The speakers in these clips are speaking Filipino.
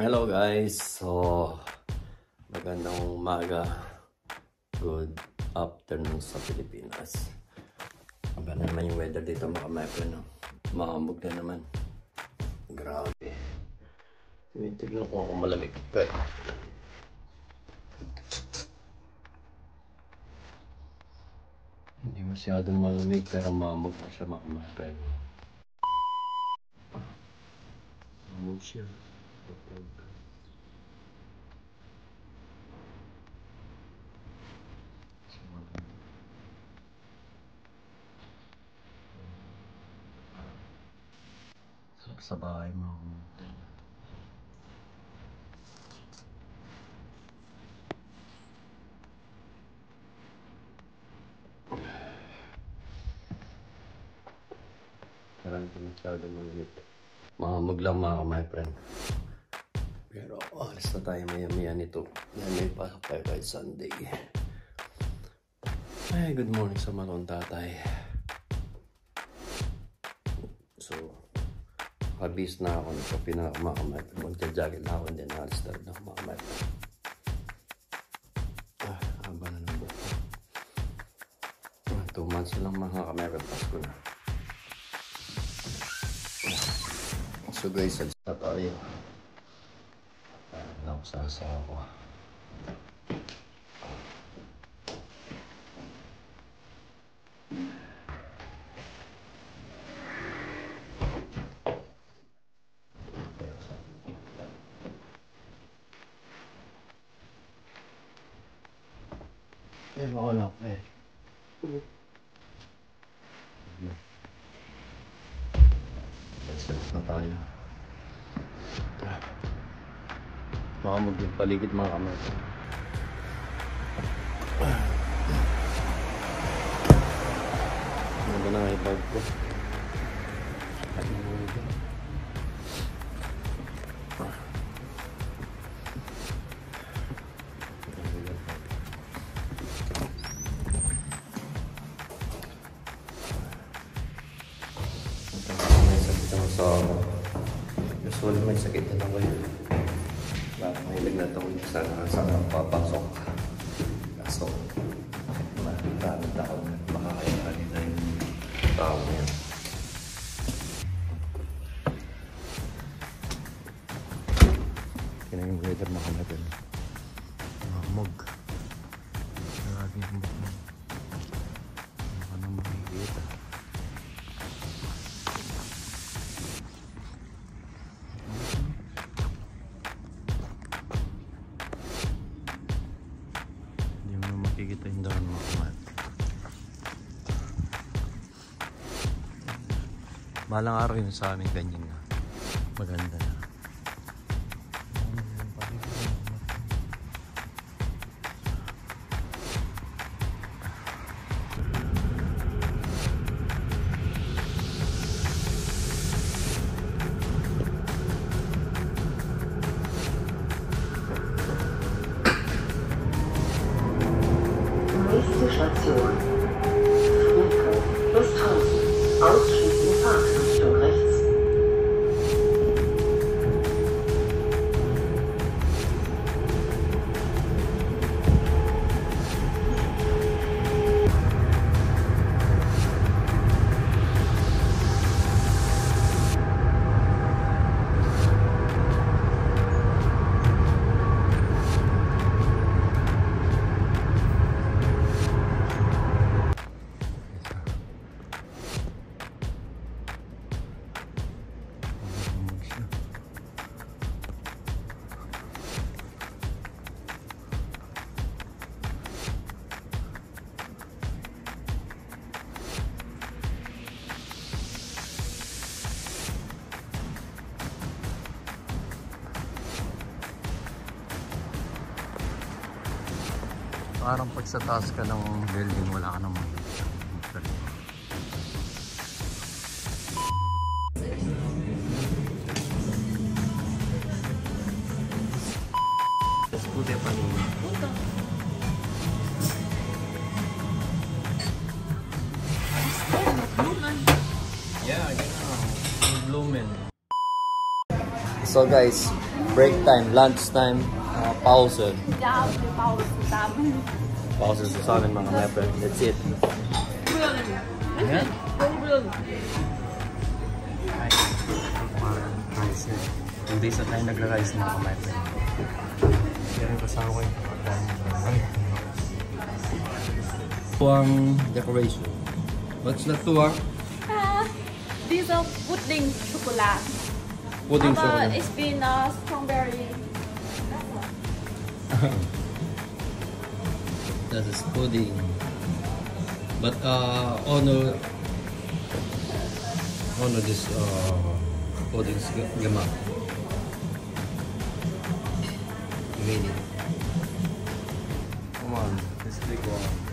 Hello guys, so magandang umaga, good afternoon sa Pilipinas. Aba na naman yung weather dito mga mapre, no? Maambog na naman, grabe. Tignan ko kung malamig pa. Hindi masyadong malamig pero maambog na siya mga mapre. Maambog siya. Sa bahay mo. Parang masyado malamig. Mahamog lang my friend. Pero alis na tayo maya nito. Yan may pasok tayo kahit Sunday. Ay, good morning sa malong tatay. So, habis na ako sa pinaka-mga magja-juggle na ako and then alis na rin ako mga friend. Haba na ng buko. 2 months lang mga kamera, Pasko na. So guys, alis na tayo. Nakusasa ako. Baka lang Let's na tayo. Makamog yung paligid mga kamera. Ano ba na nga yung bag ko? Usually may sakit na lang kayo. Mahilig na ito sana papasok. Kaso, maraming tao na makakayanin na yung tao niya. Kaya yung weather makamagin. Makamog. Grabe yung makamog. Ano ka nang makikita. Kita yung daon mga kumat. Balang araw yun sa amin ganyan na. Maganda na. Nächste Station. Friedhof Lusthausen. Ausstieg in Fahrtrichtung rechts. Parang pag sa taas ka ng building, wala ka naman. Puti pa rin. Yeah, genau. Blumen. So guys, break time, lunch time, pause. Pause sa amin mga mepe. That's it. Yeah? Rice yun. Hindi sa tayo nagra-rice mga mepe. Pero kasama ko yung tuwang decoration. What's that tuwang? These are pudding chocolate. Pudding chocolate. It's been strawberry. That is pudding. But honor this pudding's gama. You made it. Come on, this big one.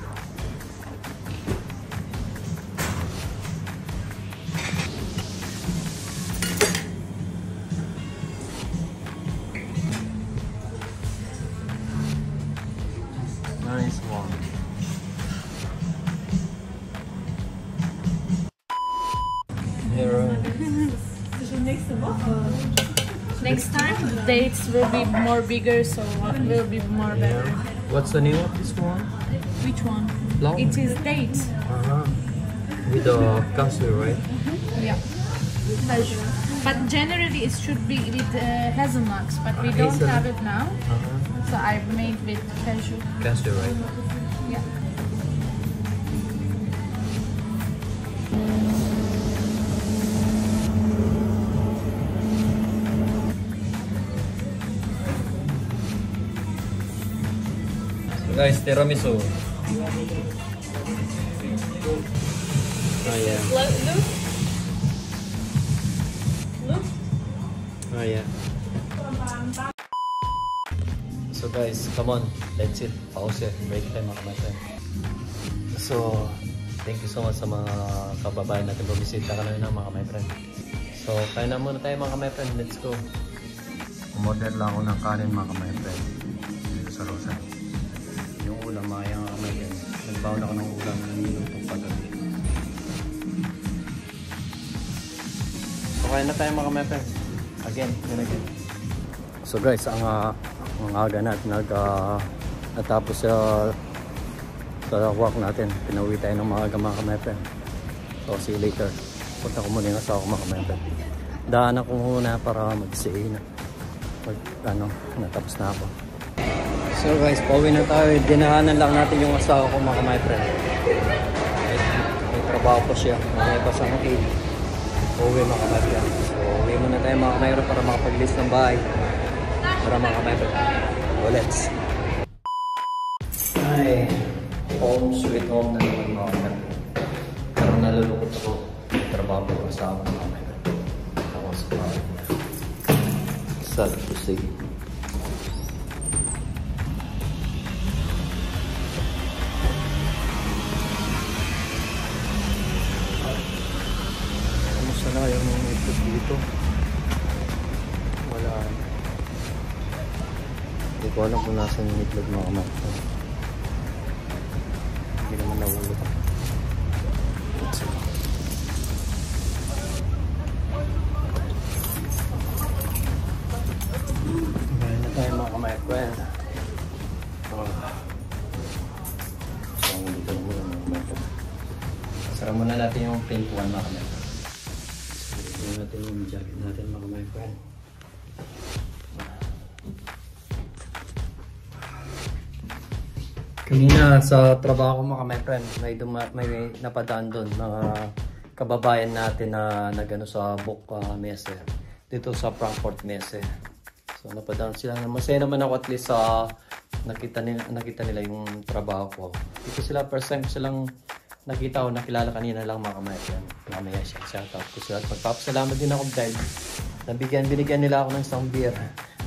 Nice one. Here. Next time, the dates will be more bigger, so will be more better. What's the name of this one? Which one? Long? It is dates. With the cashew, right? Yeah. Cashew. But generally, it should be with hazelnuts, but we don't have it now. So I made with cashew. Cashew, right? Yeah. So guys, tiramisu. Oh yeah. Look. Oh yeah. So guys, come on, let's eat. Pause, break time mga kapatid. So, thank you so much sa mga kababayan natin bumisita ka na mga my friend. So, kain na muna tayo mga my friend. Let's go. Umorder lang ako ng kanin mga my friend. Dito sa Rosa. Yung ulam, mga my friend. Nagbaon ako ng ulam ng nilutong paggabi. So, kain na tayo mga my friend. Again, and again. So guys, ang aga natin natapos sa work natin. Pinauwi tayo ng maaga mga kamepe. So see you later. Punta ko muna yung asawa ko mga kamepe. Daanan ko muna para mag-say na. Natapos na ako. So guys, pauwi na tayo. Dinaanan lang natin yung asawa ko mga kamepe. May trabaho pa siya. May pasang aid. Pauwi mga kamepe. So uwi muna tayo mga kamepe para makapag-list ng bahay. Para mga kamepe. So let's. Ay, home sweet home na naman mga kamepe. Pero nalulungkot ako. Trabaho ko kasama mga kamepe. Ako sa bahay. Sad to say. Kamusta na yung mga itlog dito? Wala. Hindi ko alam kung nasan yung itlog mga kamepe. Hindi naman nahulog. Let's see. Ngayon na tayo mga kamepe. So, dito na muna mga kamepe. Sara muna natin yung pink one mga kamepe. Ito natin yung jacket natin mga kamepe. Kanina sa trabaho ko mga friend, may napadaan doon mga kababayan natin na nagano sa Book Messe dito sa Frankfurt Messe. So napadaan sila. Masaya naman ako at least sa nakita nila yung trabaho ko. Dito sila first time ko silang nakita o nakilala kanina lang mga friend. Mamaya siya shout out ko sila. Magpapasalamat din ako dahil binigyan nila ako ng isang beer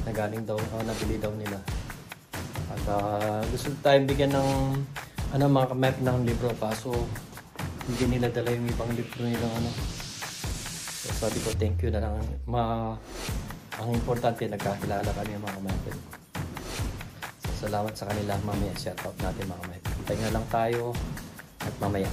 na galing daw nabili daw nila. At gusto tayong bigyan ng mga map ng libro kaso hindi nila dala yung ibang libro nilang So sabi ko thank you na lang. Ang importante nagkakilala kami mga map. So salamat sa kanila mamaya shout out natin mga map. Hintayin na lang tayo at mamaya